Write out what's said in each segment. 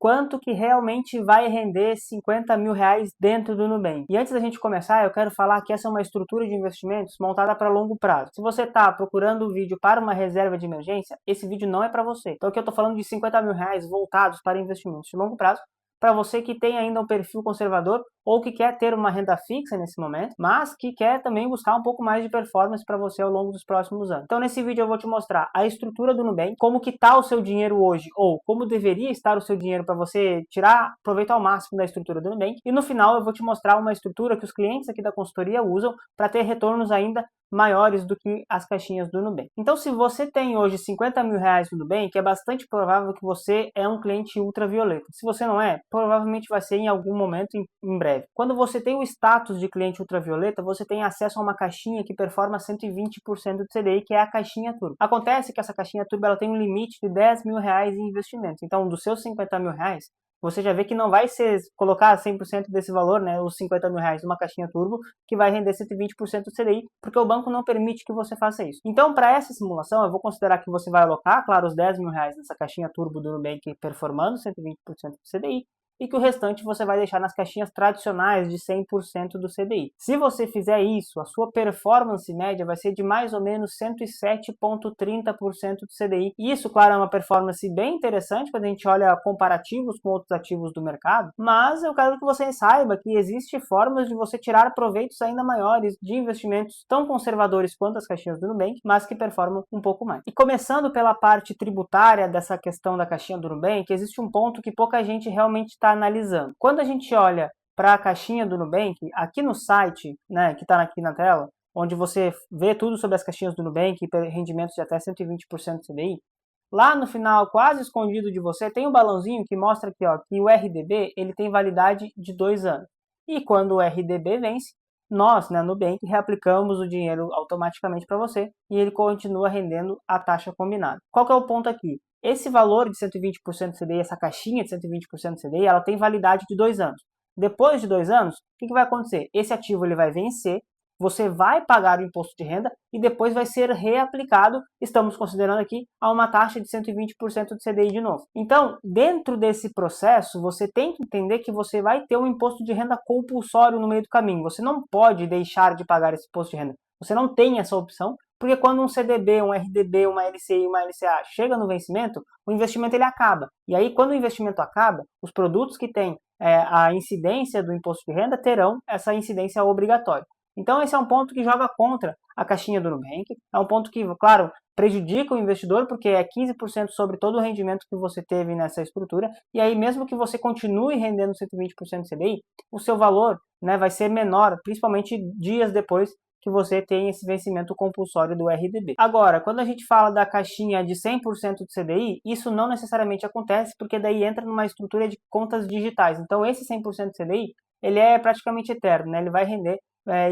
quanto que realmente vai render 50 mil reais dentro do Nubank. E antes da gente começar, eu quero falar que essa é uma estrutura de investimentos montada para longo prazo. Se você está procurando um vídeo para uma reserva de emergência, esse vídeo não é para você. Então aqui eu estou falando de 50 mil reais voltados para investimentos de longo prazo, para você que tem ainda um perfil conservador ou que quer ter uma renda fixa nesse momento, mas que quer também buscar um pouco mais de performance para você ao longo dos próximos anos. Então nesse vídeo eu vou te mostrar a estrutura do Nubank, como que está o seu dinheiro hoje ou como deveria estar o seu dinheiro para você tirar proveito ao máximo da estrutura do Nubank, e no final eu vou te mostrar uma estrutura que os clientes aqui da consultoria usam para ter retornos ainda maiores do que as caixinhas do Nubank. Então, se você tem hoje 50 mil reais no Nubank, é bastante provável que você é um cliente ultravioleta. Se você não é, provavelmente vai ser em algum momento em breve. Quando você tem o status de cliente ultravioleta, você tem acesso a uma caixinha que performa 120% do CDI, que é a caixinha Turbo. Acontece que essa caixinha Turbo ela tem um limite de 10 mil reais em investimentos. Então, dos seus 50 mil reais, você já vê que não vai ser colocar 100% desse valor, né, os 50 mil reais numa caixinha turbo, que vai render 120% do CDI, porque o banco não permite que você faça isso. Então, para essa simulação, eu vou considerar que você vai alocar, claro, os 10 mil reais nessa caixinha turbo do Nubank performando 120% do CDI, e que o restante você vai deixar nas caixinhas tradicionais de 100% do CDI. Se você fizer isso, a sua performance média vai ser de mais ou menos 107,30% do CDI. Isso, claro, é uma performance bem interessante quando a gente olha comparativos com outros ativos do mercado, mas eu quero que você saiba que existem formas de você tirar proveitos ainda maiores de investimentos tão conservadores quanto as caixinhas do Nubank, mas que performam um pouco mais. E começando pela parte tributária dessa questão da caixinha do Nubank, existe um ponto que pouca gente realmente está analisando. Quando a gente olha para a caixinha do Nubank, aqui no site, né, que está aqui na tela, onde você vê tudo sobre as caixinhas do Nubank e rendimentos de até 120% do CDI, lá no final, quase escondido de você, tem um balãozinho que mostra aqui, ó, que o RDB ele tem validade de 2 anos. E quando o RDB vence, nós, né, Nubank, reaplicamos o dinheiro automaticamente para você e ele continua rendendo a taxa combinada. Qual que é o ponto aqui? Esse valor de 120% do CDI, essa caixinha de 120% do CDI, ela tem validade de 2 anos. Depois de 2 anos, o que vai acontecer? Esse ativo ele vai vencer, você vai pagar o imposto de renda e depois vai ser reaplicado, estamos considerando aqui, a uma taxa de 120% do CDI de novo. Então, dentro desse processo, você tem que entender que você vai ter um imposto de renda compulsório no meio do caminho. Você não pode deixar de pagar esse imposto de renda. Você não tem essa opção, porque quando um CDB, um RDB, uma LCI, uma LCA chega no vencimento, o investimento ele acaba. E aí, quando o investimento acaba, os produtos que têm a incidência do imposto de renda terão essa incidência obrigatória. Então, esse é um ponto que joga contra a caixinha do Nubank. É um ponto que, claro, prejudica o investidor, porque é 15% sobre todo o rendimento que você teve nessa estrutura. E aí, mesmo que você continue rendendo 120% do CDI, o seu valor, né, vai ser menor, principalmente dias depois que você tem esse vencimento compulsório do RDB. Agora, quando a gente fala da caixinha de 100% do CDI, isso não necessariamente acontece, porque daí entra numa estrutura de contas digitais. Então, esse 100% do CDI, ele é praticamente eterno, né? Ele vai render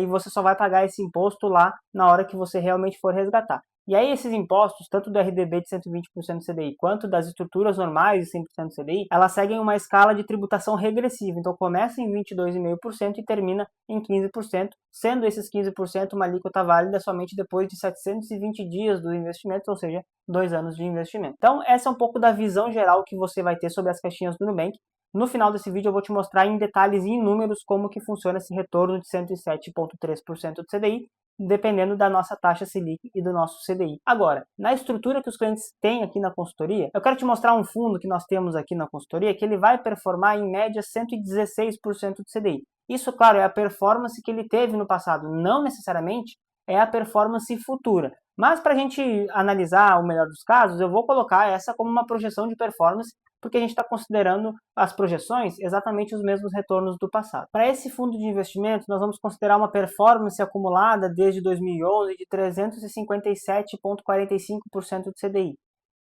e você só vai pagar esse imposto lá na hora que você realmente for resgatar. E aí esses impostos, tanto do RDB de 120% do CDI, quanto das estruturas normais de 100% do CDI, elas seguem uma escala de tributação regressiva. Então começa em 22,5% e termina em 15%, sendo esses 15% uma alíquota válida somente depois de 720 dias do investimento, ou seja, 2 anos de investimento. Então essa é um pouco da visão geral que você vai ter sobre as caixinhas do Nubank. No final desse vídeo eu vou te mostrar em detalhes e em números como que funciona esse retorno de 107,3% do CDI, dependendo da nossa taxa Selic e do nosso CDI. Agora, na estrutura que os clientes têm aqui na consultoria, eu quero te mostrar um fundo que nós temos aqui na consultoria, que ele vai performar em média 116% do CDI. Isso, claro, é a performance que ele teve no passado, não necessariamente é a performance futura. Mas para a gente analisar o melhor dos casos, eu vou colocar essa como uma projeção de performance, porque a gente está considerando as projeções exatamente os mesmos retornos do passado. Para esse fundo de investimento, nós vamos considerar uma performance acumulada desde 2011 de 357,45% do CDI.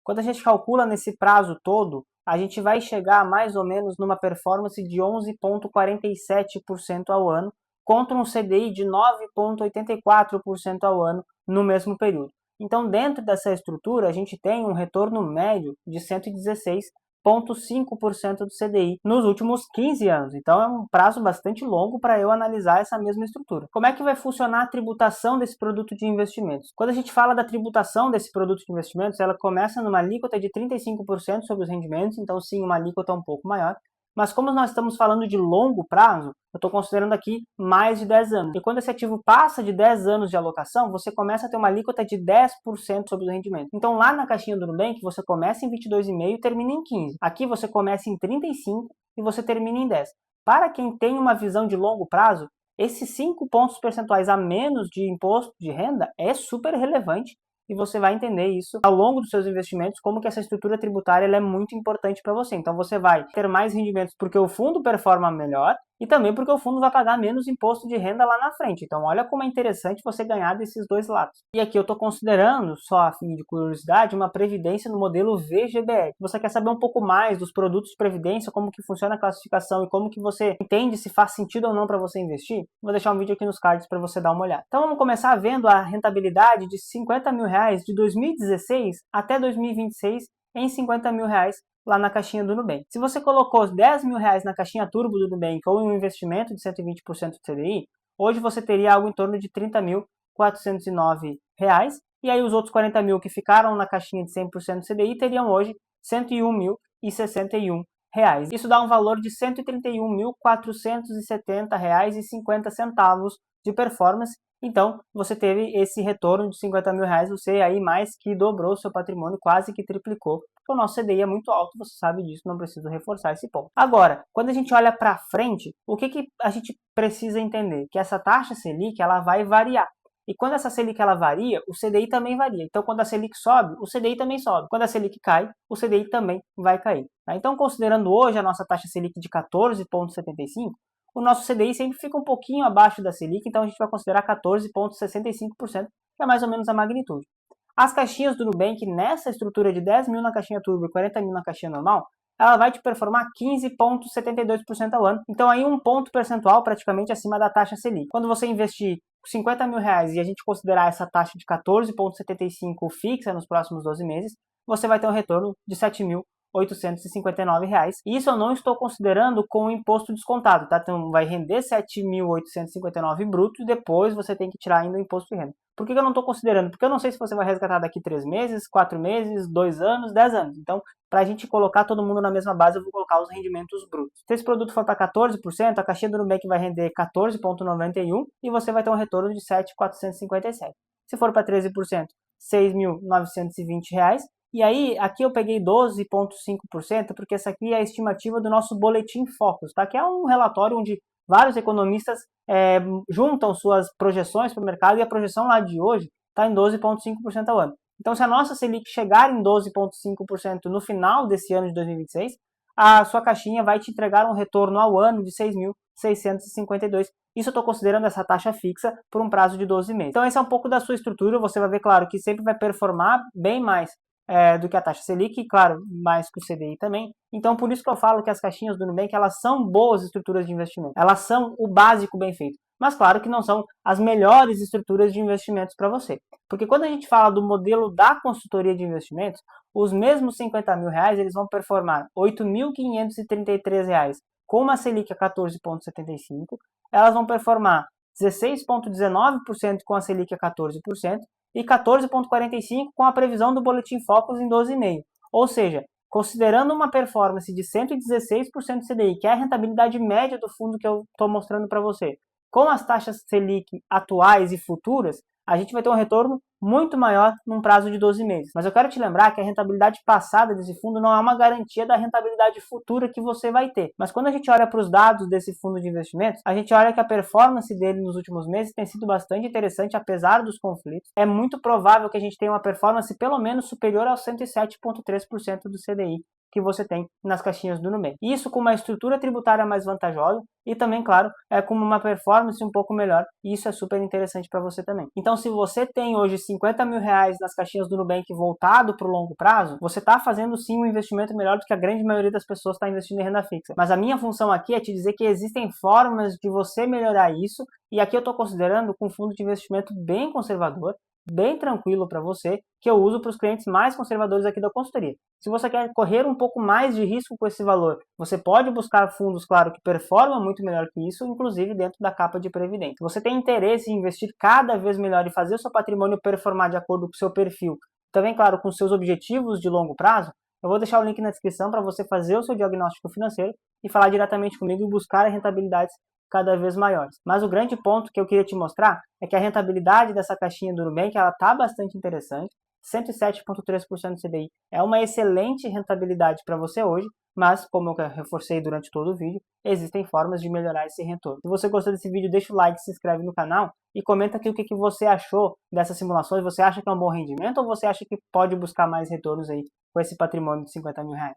Quando a gente calcula nesse prazo todo, a gente vai chegar mais ou menos numa performance de 11,47% ao ano, contra um CDI de 9,84% ao ano no mesmo período. Então, dentro dessa estrutura, a gente tem um retorno médio de 116%, 2,5% do CDI nos últimos 15 anos. Então é um prazo bastante longo para eu analisar essa mesma estrutura. Como é que vai funcionar a tributação desse produto de investimentos? Quando a gente fala da tributação desse produto de investimentos, ela começa numa alíquota de 35% sobre os rendimentos, então sim, uma alíquota um pouco maior. Mas como nós estamos falando de longo prazo, eu estou considerando aqui mais de 10 anos. E quando esse ativo passa de 10 anos de alocação, você começa a ter uma alíquota de 10% sobre o rendimento. Então lá na caixinha do Nubank, você começa em 22,5% e termina em 15%. Aqui você começa em 35% e você termina em 10%. Para quem tem uma visão de longo prazo, esses 5 pontos percentuais a menos de imposto de renda é super relevante e você vai entender isso ao longo dos seus investimentos, como que essa estrutura tributária ela é muito importante para você. Então você vai ter mais rendimentos porque o fundo performa melhor e também porque o fundo vai pagar menos imposto de renda lá na frente. Então olha como é interessante você ganhar desses dois lados. E aqui eu estou considerando, só a fim de curiosidade, uma previdência no modelo VGBL. Você quer saber um pouco mais dos produtos de previdência, como que funciona a classificação e como que você entende se faz sentido ou não para você investir? Vou deixar um vídeo aqui nos cards para você dar uma olhada. Então vamos começar vendo a rentabilidade de R$50 mil de 2016 até 2026 em R$50 mil lá na caixinha do Nubank. Se você colocou R$10 mil na caixinha turbo do Nubank ou em um investimento de 120% do CDI, hoje você teria algo em torno de R$30.409. E aí os outros 40 mil que ficaram na caixinha de 100% do CDI teriam hoje R$101.061. Isso dá um valor de R$131.470,50 de performance. Então, você teve esse retorno de R$50 mil, você aí mais que dobrou seu patrimônio, quase que triplicou. Porque o nosso CDI é muito alto, você sabe disso, não preciso reforçar esse ponto. Agora, quando a gente olha para frente, o que a gente precisa entender? Que essa taxa Selic, ela vai variar. E quando essa Selic ela varia, o CDI também varia. Então, quando a Selic sobe, o CDI também sobe. Quando a Selic cai, o CDI também vai cair. Tá? Então, considerando hoje a nossa taxa Selic de 14,75%, o nosso CDI sempre fica um pouquinho abaixo da Selic, então a gente vai considerar 14,65%, que é mais ou menos a magnitude. As caixinhas do Nubank, nessa estrutura de 10 mil na caixinha turbo e 40 mil na caixinha normal, ela vai te performar 15,72% ao ano. Então aí um ponto percentual praticamente acima da taxa Selic. Quando você investir R$50 mil e a gente considerar essa taxa de 14,75% fixa nos próximos 12 meses, você vai ter um retorno de R$7.859. Isso eu não estou considerando com o imposto descontado, tá? Então vai render R$7.859 brutos e depois você tem que tirar ainda o imposto de renda. Por que eu não estou considerando? Porque eu não sei se você vai resgatar daqui 3 meses, 4 meses, 2 anos, 10 anos. Então, para a gente colocar todo mundo na mesma base, eu vou colocar os rendimentos brutos. Se esse produto for para 14%, a caixinha do Nubank vai render 14,91% e você vai ter um retorno de 7.457. Se for para 13%, R$6.920. E aí, aqui eu peguei 12,5%, porque essa aqui é a estimativa do nosso Boletim Focus, tá? Que é um relatório onde vários economistas juntam suas projeções para o mercado e a projeção lá de hoje está em 12,5% ao ano. Então, se a nossa Selic chegar em 12,5% no final desse ano de 2026, a sua caixinha vai te entregar um retorno ao ano de 6.652. Isso eu estou considerando essa taxa fixa por um prazo de 12 meses. Então, esse é um pouco da sua estrutura. Você vai ver, claro, que sempre vai performar bem mais do que a taxa Selic, e claro, mais que o CDI também. Então, por isso que eu falo que as caixinhas do Nubank, elas são boas estruturas de investimento. Elas são o básico bem feito. Mas, claro que não são as melhores estruturas de investimentos para você. Porque quando a gente fala do modelo da consultoria de investimentos, os mesmos R$50 mil, eles vão performar R$8.533 com uma Selic a 14,75%. Elas vão performar 16,19% com a Selic a 14%. E 14,45% com a previsão do Boletim Focus em 12,5%. Ou seja, considerando uma performance de 116% CDI, que é a rentabilidade média do fundo que eu estou mostrando para você, com as taxas Selic atuais e futuras, a gente vai ter um retorno muito maior num prazo de 12 meses. Mas eu quero te lembrar que a rentabilidade passada desse fundo não é uma garantia da rentabilidade futura que você vai ter. Mas quando a gente olha para os dados desse fundo de investimentos, a gente olha que a performance dele nos últimos meses tem sido bastante interessante, apesar dos conflitos. É muito provável que a gente tenha uma performance pelo menos superior aos 107,3% do CDI que você tem nas caixinhas do Nubank. Isso com uma estrutura tributária mais vantajosa e também, claro, com uma performance um pouco melhor, e isso é super interessante para você também. Então, se você tem hoje R$50 mil nas caixinhas do Nubank voltado para o longo prazo, você está fazendo sim um investimento melhor do que a grande maioria das pessoas está investindo em renda fixa. Mas a minha função aqui é te dizer que existem formas de você melhorar isso, e aqui eu estou considerando com um fundo de investimento bem conservador, bem tranquilo para você, que eu uso para os clientes mais conservadores aqui da consultoria. Se você quer correr um pouco mais de risco com esse valor, você pode buscar fundos, claro, que performam muito melhor que isso, inclusive dentro da capa de previdência. Se você tem interesse em investir cada vez melhor e fazer o seu patrimônio performar de acordo com o seu perfil, também, claro, com seus objetivos de longo prazo, eu vou deixar o link na descrição para você fazer o seu diagnóstico financeiro e falar diretamente comigo e buscar rentabilidades cada vez maiores. Mas o grande ponto que eu queria te mostrar é que a rentabilidade dessa caixinha do Nubank está bastante interessante. 107,3% do CDI é uma excelente rentabilidade para você hoje, mas, como eu reforcei durante todo o vídeo, existem formas de melhorar esse retorno. Se você gostou desse vídeo, deixa o like, se inscreve no canal e comenta aqui o que você achou dessas simulações. Você acha que é um bom rendimento ou você acha que pode buscar mais retornos aí com esse patrimônio de 50 mil reais?